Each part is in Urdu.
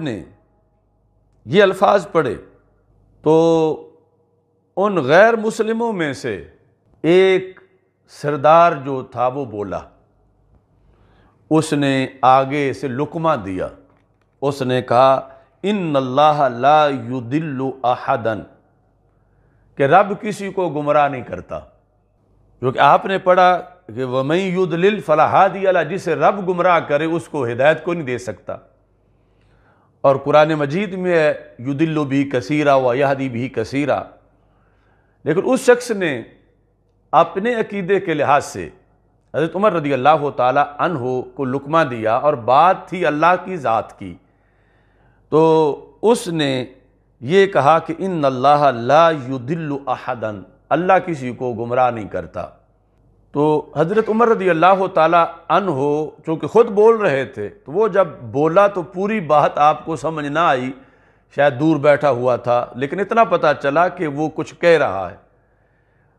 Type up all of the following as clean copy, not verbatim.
نے یہ الفاظ پڑھے تو ان غیر مسلموں میں سے ایک سردار جو تھا وہ بولا، اس نے آگے سے لقمہ دیا، اس نے کہا ان اللہ لا یضل احدا، کہ رب کسی کو گمراہ نہیں کرتا، جو کہ آپ نے پڑھا کہ وَمَن يُضْلِلْ فَلَا هَادِيَ لَهُ، جسے رب گمراہ کرے اس کو ہدایت کو نہیں دے سکتا۔ اور قرآن مجید میں ہے یضل بہ کثیرا ویہدی بہ کثیرا، لیکن اس شخص نے اپنے عقیدے کے لحاظ سے حضرت عمر رضی اللہ تعالی عنہ کو لقمہ دیا، اور بات تھی اللہ کی ذات کی، تو اس نے یہ کہا کہ ان اللہ لا یضل احدا، اللہ کسی کو گمراہ نہیں کرتا۔ تو حضرت عمر رضی اللہ تعالی عنہ چونکہ خود بول رہے تھے، تو وہ جب بولا تو پوری بات آپ کو سمجھ نہ آئی، شاید دور بیٹھا ہوا تھا، لیکن اتنا پتہ چلا کہ وہ کچھ کہہ رہا ہے۔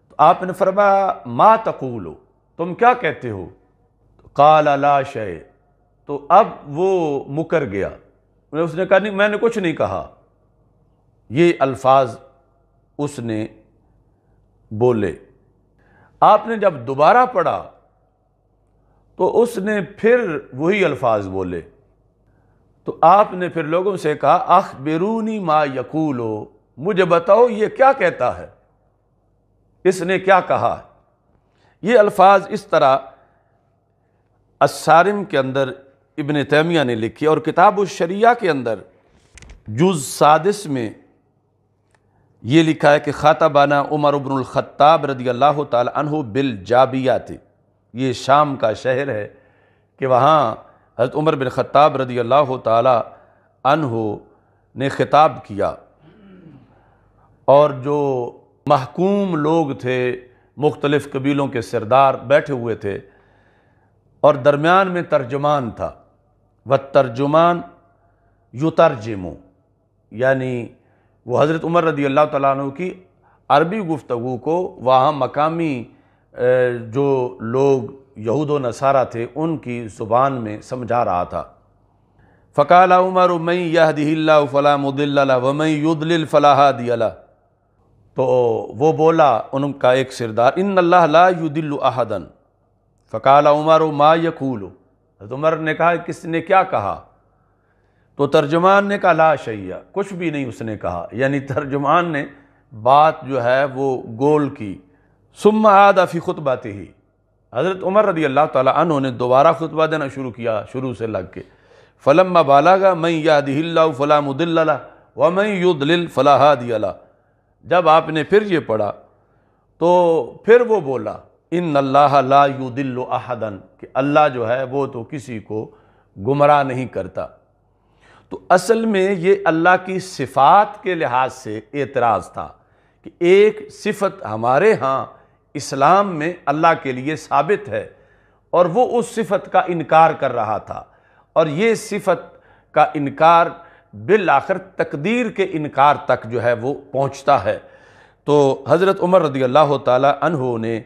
تو آپ نے فرمایا ما تقولو، تم کیا کہتے ہو؟ قال لا شیء، تو اب وہ مکر گیا، اس نے کہا نہیں میں نے کچھ نہیں کہا۔ یہ الفاظ اس نے بولے۔ آپ نے جب دوبارہ پڑھا تو اس نے پھر وہی الفاظ بولے، تو آپ نے پھر لوگوں سے کہا اخبرونی ما یقولو، مجھے بتاؤ یہ کیا کہتا ہے، اس نے کیا کہا۔ یہ الفاظ اس طرح الصارم کے اندر ابن تیمیہ نے لکھی، اور کتاب الشریعہ کے اندر جز 6 میں یہ لکھا ہے کہ خاطبنا عمر بن الخطاب رضی اللہ تعالی عنہ بالجابیات، یہ شام کا شہر ہے کہ وہاں حضرت عمر بن خطاب رضی اللہ تعالی عنہ نے خطاب کیا، اور جو محکوم لوگ تھے، مختلف قبیلوں کے سردار بیٹھے ہوئے تھے، اور درمیان میں ترجمان تھا، والترجمان یترجم، یعنی وہ حضرت عمر رضی اللہ تعالیٰ عنہ کی عربی گفتگو کو وہاں مقامی جو لوگ یہود و نصارہ تھے ان کی زبان میں سمجھا رہا تھا۔ فقال عمر من یہدہ اللہ فلا مضل لہ ومن یضلل فلا ہادی لہ، تو وہ بولا ان کا ایک سردار ان اللہ لا یضل احدا، فقال عمر ما یقول، حضرت عمر نے کہا کس نے کیا کہا؟ تو ترجمان نے کہا لا شیء، کچھ بھی نہیں اس نے کہا، یعنی ترجمان نے بات جو ہے وہ گول کی۔ ثم عاد فی خطبتہ، حضرت عمر رضی اللہ تعالی عنہ نے دوبارہ خطبہ دینا شروع کیا شروع سے لگ کے، فلما بالغ من یہدہ اللہ فلا مضل لہ ومن یضلل فلا ہادی لہ، جب آپ نے پھر یہ پڑھا تو پھر وہ بولا ان اللہ لا یضل احدا، کہ اللہ جو ہے وہ تو کسی کو گمراہ نہیں کرتا۔ تو اصل میں یہ اللہ کی صفات کے لحاظ سے اعتراض تھا کہ ایک صفت ہمارے ہاں اسلام میں اللہ کے لیے ثابت ہے، اور وہ اس صفت کا انکار کر رہا تھا، اور یہ صفت کا انکار بالآخر تقدیر کے انکار تک جو ہے وہ پہنچتا ہے۔ تو حضرت عمر رضی اللہ تعالی عنہ نے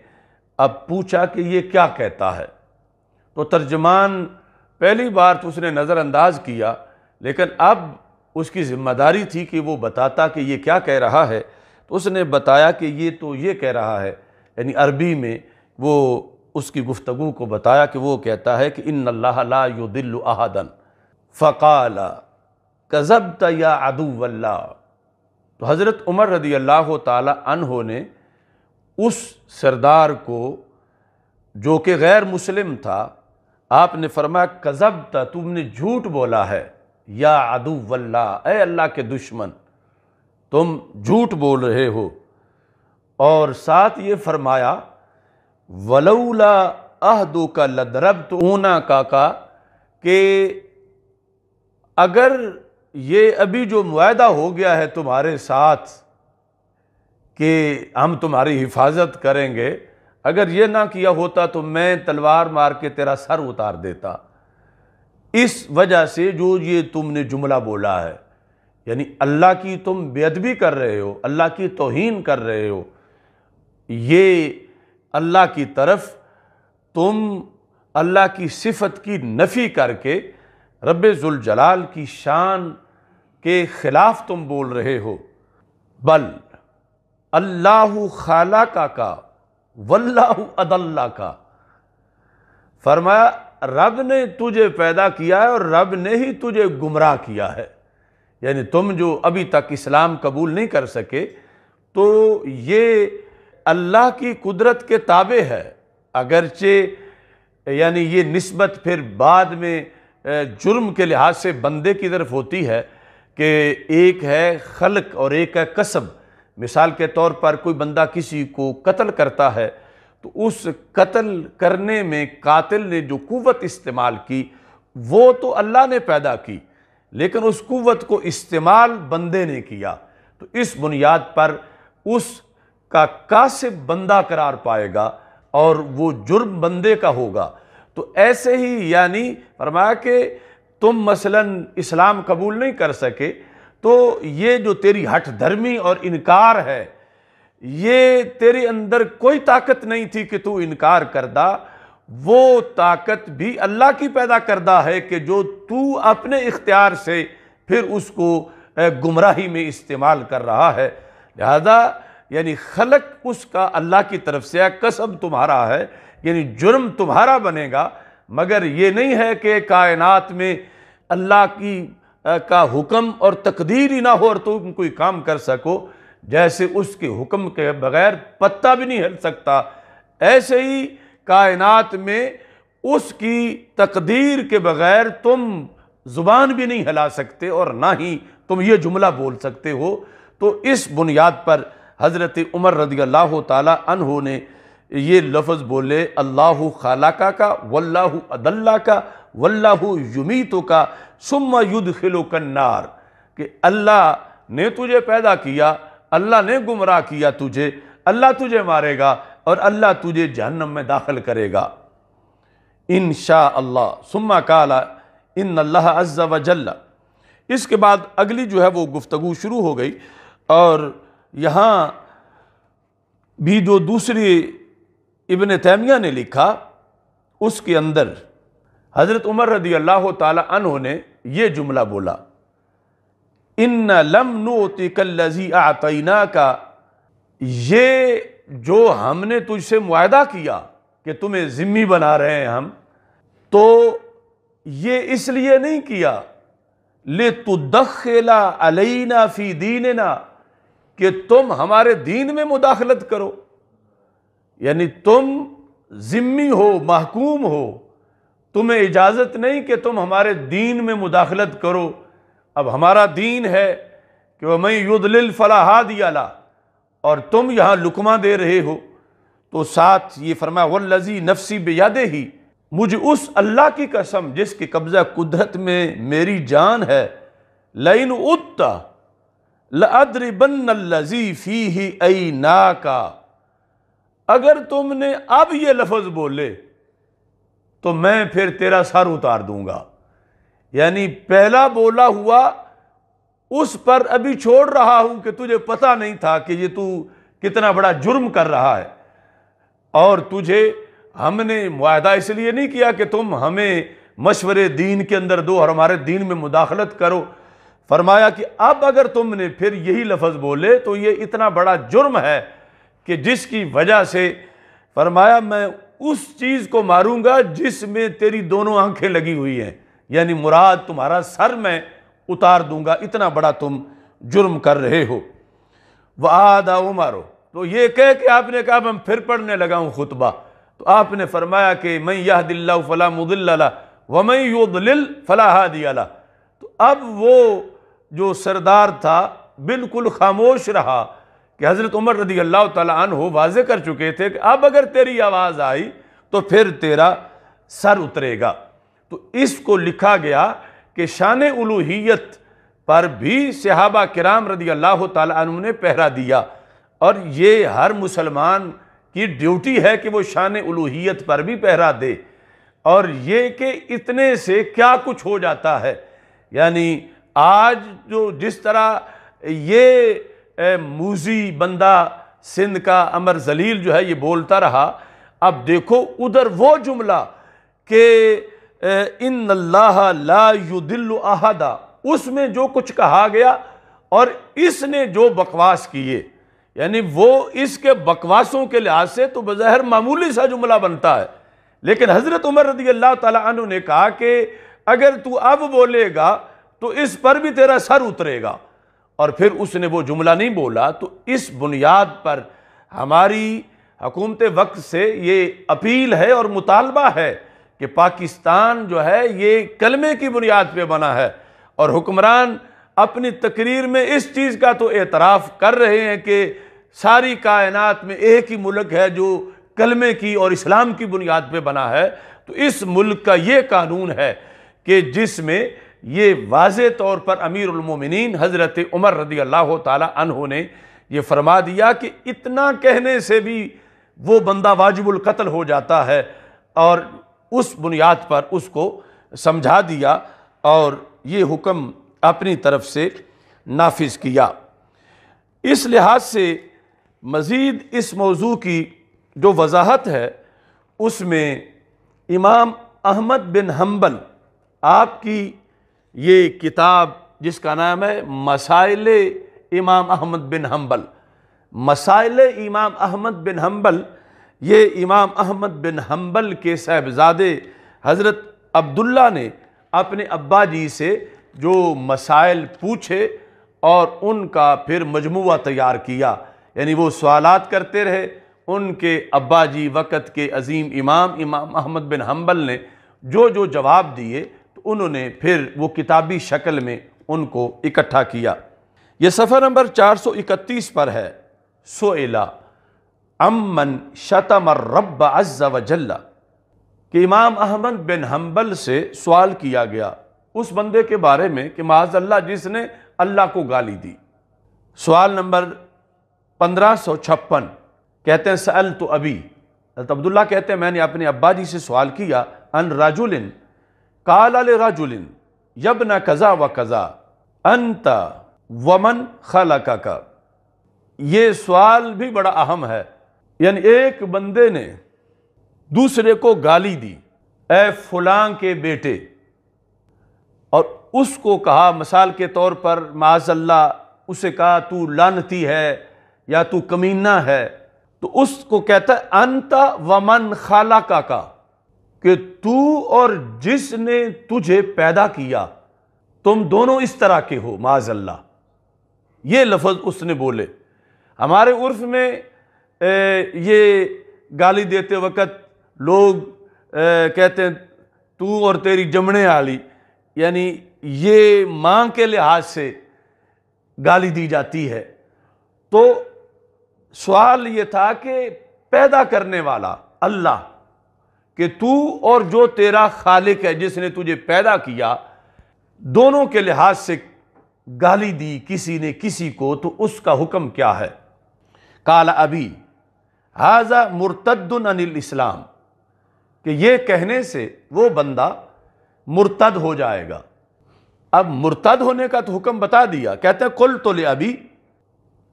اب پوچھا کہ یہ کیا کہتا ہے، تو ترجمان پہلی بار تو اس نے نظر انداز کیا، لیکن اب اس کی ذمہ داری تھی کہ وہ بتاتا کہ یہ کیا کہہ رہا ہے، تو اس نے بتایا کہ یہ تو یہ کہہ رہا ہے، یعنی عربی میں وہ اس کی گفتگو کو بتایا کہ وہ کہتا ہے کہ ان اللہ لا یضل احدا، فقال کذبت یا عدو اللہ، تو حضرت عمر رضی اللہ تعالی عنہ نے اس سردار کو جو کہ غیر مسلم تھا، آپ نے فرمایا کذبت، تم نے جھوٹ بولا ہے، یا عدو اللہ، اے اللہ کے دشمن تم جھوٹ بول رہے ہو، اور ساتھ یہ فرمایا ولولا عہدک لضربت عنقک، کہ اگر یہ ابھی جو معاہدہ ہو گیا ہے تمہارے ساتھ کہ ہم تمہاری حفاظت کریں گے، اگر یہ نہ کیا ہوتا تو میں تلوار مار کے تیرا سر اتار دیتا، اس وجہ سے جو یہ تم نے جملہ بولا ہے، یعنی اللہ کی تم بے ادبی کر رہے ہو، اللہ کی توہین کر رہے ہو، یہ اللہ کی طرف تم اللہ کی صفت کی نفی کر کے رب ذوالجلال کی شان کے خلاف تم بول رہے ہو۔ بل اللہ خالقہ کا واللہ اضلہ کا، فرمایا رب نے تجھے پیدا کیا ہے اور رب نے ہی تجھے گمراہ کیا ہے۔ یعنی تم جو ابھی تک اسلام قبول نہیں کر سکے تو یہ اللہ کی قدرت کے تابع ہے، اگرچہ یعنی یہ نسبت پھر بعد میں جرم کے لحاظ سے بندے کی طرف ہوتی ہے کہ ایک ہے خلق اور ایک ہے کسب۔ مثال کے طور پر کوئی بندہ کسی کو قتل کرتا ہے تو اس قتل کرنے میں قاتل نے جو قوت استعمال کی وہ تو اللہ نے پیدا کی، لیکن اس قوت کو استعمال بندے نے کیا، تو اس بنیاد پر اس کا کاسب بندہ قرار پائے گا اور وہ جرم بندے کا ہوگا۔ تو ایسے ہی یعنی فرمایا کہ تم مثلا اسلام قبول نہیں کر سکے تو یہ جو تیری ہٹ دھرمی اور انکار ہے، یہ تیرے اندر کوئی طاقت نہیں تھی کہ تو انکار کردہ، وہ طاقت بھی اللہ کی پیدا کردہ ہے کہ جو تو اپنے اختیار سے پھر اس کو گمراہی میں استعمال کر رہا ہے۔ لہذا یعنی خلق اس کا اللہ کی طرف سے ہے، کسب تمہارا ہے، یعنی جرم تمہارا بنے گا، مگر یہ نہیں ہے کہ کائنات میں اللہ کا حکم اور تقدیر ہی نہ ہو اور تم کوئی کام کر سکو۔ جیسے اس کے حکم کے بغیر پتہ بھی نہیں ہل سکتا، ایسے ہی کائنات میں اس کی تقدیر کے بغیر تم زبان بھی نہیں ہلا سکتے اور نہ ہی تم یہ جملہ بول سکتے ہو۔ تو اس بنیاد پر حضرت عمر رضی اللہ تعالی عنہ نے یہ لفظ بولے، اللہ خالقہ کا واللہ اضلہ کا واللہ یمیتو کا ثم یدخلک النار، کہ اللہ نے تجھے پیدا کیا، اللہ نے گمراہ کیا تجھے، اللہ تجھے مارے گا اور اللہ تجھے جہنم میں داخل کرے گا انشاءاللہ۔ ثم قال ان اللہ عز وجل، اس کے بعد اگلی جو ہے وہ گفتگو شروع ہو گئی، اور یہاں بھی جو دوسری ابن تیمیہ نے لکھا اس کے اندر حضرت عمر رضی اللہ تعالی عنہ نے یہ جملہ بولا، ان لم نؤتک الذی اعطیناک، یہ جو ہم نے تجھ سے معاہدہ کیا کہ تمہیں ذمہ بنا رہے ہیں ہم، تو یہ اس لیے نہیں کیا لتدخل علینا فی دیننا، کہ تم ہمارے دین میں مداخلت کرو، یعنی تم ذمہ ہو، محکوم ہو، تمہیں اجازت نہیں کہ تم ہمارے دین میں مداخلت کرو۔ اب ہمارا دین ہے کہ وَمَن يُضْلِلْ فَلَا هَادِيَ لَهُ، اور تم یہاں لقمہ دے رہے ہو، تو ساتھ یہ فرمایا وَالَّذِي نَفْسِي بِيَدِهِ، مجھے اس اللہ کی قسم جس کی قبضہ قدرت میں میری جان ہے، لَئِنْ عُدْتَ لَأَضْرِبَنَّ الَّذِي فِيهِ أَيْنَاكَ، اگر تم نے اب یہ لفظ بولے تو میں پھر تیرا سر اتار دوں گا۔ یعنی پہلا بولا ہوا اس پر ابھی چھوڑ رہا ہوں کہ تجھے پتہ نہیں تھا کہ یہ تو کتنا بڑا جرم کر رہا ہے، اور تجھے ہم نے معاہدہ اس لیے نہیں کیا کہ تم ہمیں مشورے دین کے اندر دو اور ہمارے دین میں مداخلت کرو۔ فرمایا کہ اب اگر تم نے پھر یہی لفظ بولے تو یہ اتنا بڑا جرم ہے کہ جس کی وجہ سے فرمایا میں اس چیز کو ماروں گا جس میں تیری دونوں آنکھیں لگی ہوئی ہیں، یعنی مراد تمہارا سر میں اتار دوں گا، اتنا بڑا تم جرم کر رہے ہو۔ وعاد عمر، تو یہ کہہ کہ آپ نے کہا میں پھر پڑھنے لگا ہوں خطبہ، تو آپ نے فرمایا کہ من یہد اللہ فلا مضل لہ ومن یضلل فلا ہادی لہ۔ تو اب وہ جو سردار تھا بالکل خاموش رہا کہ حضرت عمر رضی اللہ تعالیٰ عنہ واضح کر چکے تھے کہ اب اگر تیری آواز آئی تو پھر تیرا سر اترے گا۔ تو اس کو لکھا گیا کہ شان الوہیت پر بھی صحابہ کرام رضی اللہ تعالیٰ عنہ نے پہرا دیا، اور یہ ہر مسلمان کی ڈیوٹی ہے کہ وہ شان الوہیت پر بھی پہرا دے۔ اور یہ کہ اتنے سے کیا کچھ ہو جاتا ہے، یعنی آج جو جس طرح یہ موذی بندہ سندھ کا عمر ذلیل جو ہے یہ بولتا رہا، اب دیکھو ادھر وہ جملہ کہ ان اللہ لا یضل احد، اس میں جو کچھ کہا گیا اور اس نے جو بکواس کیے، یعنی وہ اس کے بکواسوں کے لحاظ سے تو بظاہر معمولی سا جملہ بنتا ہے، لیکن حضرت عمر رضی اللہ تعالیٰ عنہ نے کہا کہ اگر تو اب بولے گا تو اس پر بھی تیرا سر اترے گا، اور پھر اس نے وہ جملہ نہیں بولا۔ تو اس بنیاد پر ہماری حکومت وقت سے یہ اپیل ہے اور مطالبہ ہے کہ پاکستان جو ہے یہ کلمے کی بنیاد پہ بنا ہے، اور حکمران اپنی تقریر میں اس چیز کا تو اعتراف کر رہے ہیں کہ ساری کائنات میں ایک ہی ملک ہے جو کلمے کی اور اسلام کی بنیاد پہ بنا ہے، تو اس ملک کا یہ قانون ہے کہ جس میں یہ واضح طور پر امیر المومنین حضرت عمر رضی اللہ تعالی عنہ نے یہ فرما دیا کہ اتنا کہنے سے بھی وہ بندہ واجب القتل ہو جاتا ہے، اور اس بنیاد پر اس کو سمجھا دیا اور یہ حکم اپنی طرف سے نافذ کیا۔ اس لحاظ سے مزید اس موضوع کی جو وضاحت ہے اس میں امام احمد بن حنبل، آپ کی یہ کتاب جس کا نام ہے مسائل امام احمد بن حنبل، مسائل امام احمد بن حنبل، یہ امام احمد بن حنبل کے صاحبزادے حضرت عبداللہ نے اپنے ابا جی سے جو مسائل پوچھے اور ان کا پھر مجموعہ تیار کیا، یعنی وہ سوالات کرتے رہے، ان کے ابا جی وقت کے عظیم امام احمد بن حنبل نے جو جو جواب دیے تو انہوں نے پھر وہ کتابی شکل میں ان کو اکٹھا کیا۔ یہ صفحہ نمبر 431 پر ہے۔ سئلا عمن شتم الرب عز وجل، کہ امام احمد بن حنبل سے سوال کیا گیا اس بندے کے بارے میں کہ معاذ اللہ جس نے اللہ کو گالی دی۔ سوال نمبر 1556، کہتے ہیں سألت ابی، حضرت عبداللہ کہتے ہیں میں نے اپنے ابا جی سے سوال کیا، ان رجل قال لرجل یبن کذا و کذا انت ومن خلقک۔ یہ سوال بھی بڑا اہم ہے، یعنی ایک بندے نے دوسرے کو گالی دی، اے فلاں کے بیٹے، اور اس کو کہا مثال کے طور پر معاذ اللہ اسے کہا تو لعنتی ہے یا تو کمینہ ہے، تو اس کو کہتا ہے انت ومن خلقک، کہ تو اور جس نے تجھے پیدا کیا تم دونوں اس طرح کے ہو معاذ اللہ۔ یہ لفظ اس نے بولے۔ ہمارے عرف میں یہ گالی دیتے وقت لوگ کہتے ہیں تو اور تیری جمنے والی، یعنی یہ ماں کے لحاظ سے گالی دی جاتی ہے۔ تو سوال یہ تھا کہ پیدا کرنے والا اللہ، کہ تو اور جو تیرا خالق ہے جس نے تجھے پیدا کیا، دونوں کے لحاظ سے گالی دی کسی نے کسی کو، تو اس کا حکم کیا ہے؟ قال ابی ھذا مرتد عن الاسلام، کہ یہ کہنے سے وہ بندہ مرتد ہو جائے گا۔ اب مرتد ہونے کا تو حکم بتا دیا، کہتے ہیں قلت لابی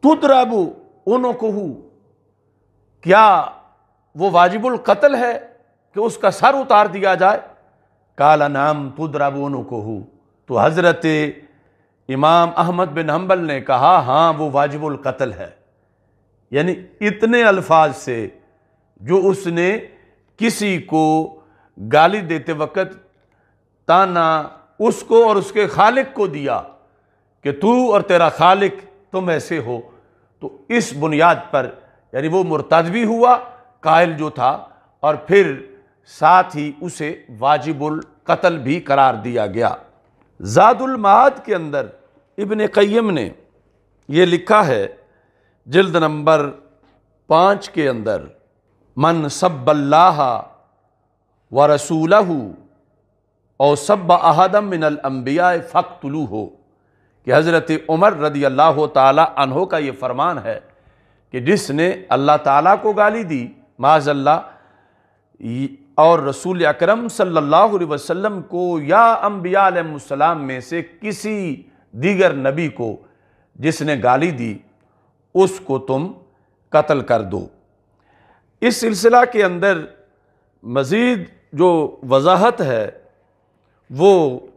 تضرب عنقہ، کیا وہ واجب القتل ہے کہ اس کا سر اتار دیا جائے؟ قال نعم تضرب عنقہ، تو حضرت امام احمد بن حنبل نے کہا ہاں وہ واجب القتل ہے، یعنی اتنے الفاظ سے جو اس نے کسی کو گالی دیتے وقت تانا اس کو اور اس کے خالق کو دیا کہ تو اور تیرا خالق تم ایسے ہو، تو اس بنیاد پر یعنی وہ مرتد بھی ہوا قائل جو تھا، اور پھر ساتھ ہی اسے واجب القتل بھی قرار دیا گیا۔ زاد المعاد کے اندر ابن قیم نے یہ لکھا ہے جلد نمبر 5 کے اندر، من سب اللہ ورسولہ او سب احدا من الانبیاء فاقتلوہ، کہ حضرت عمر رضی اللہ تعالی عنہ کا یہ فرمان ہے کہ جس نے اللہ تعالیٰ کو گالی دی معاذ اللہ، اور رسول اکرم صلی اللہ علیہ وسلم کو یا انبیاء علیہ السلام میں سے کسی دیگر نبی کو جس نے گالی دی، اس کو تم قتل کر دو۔ اس سلسلہ کے اندر مزید جو وضاحت ہے وہ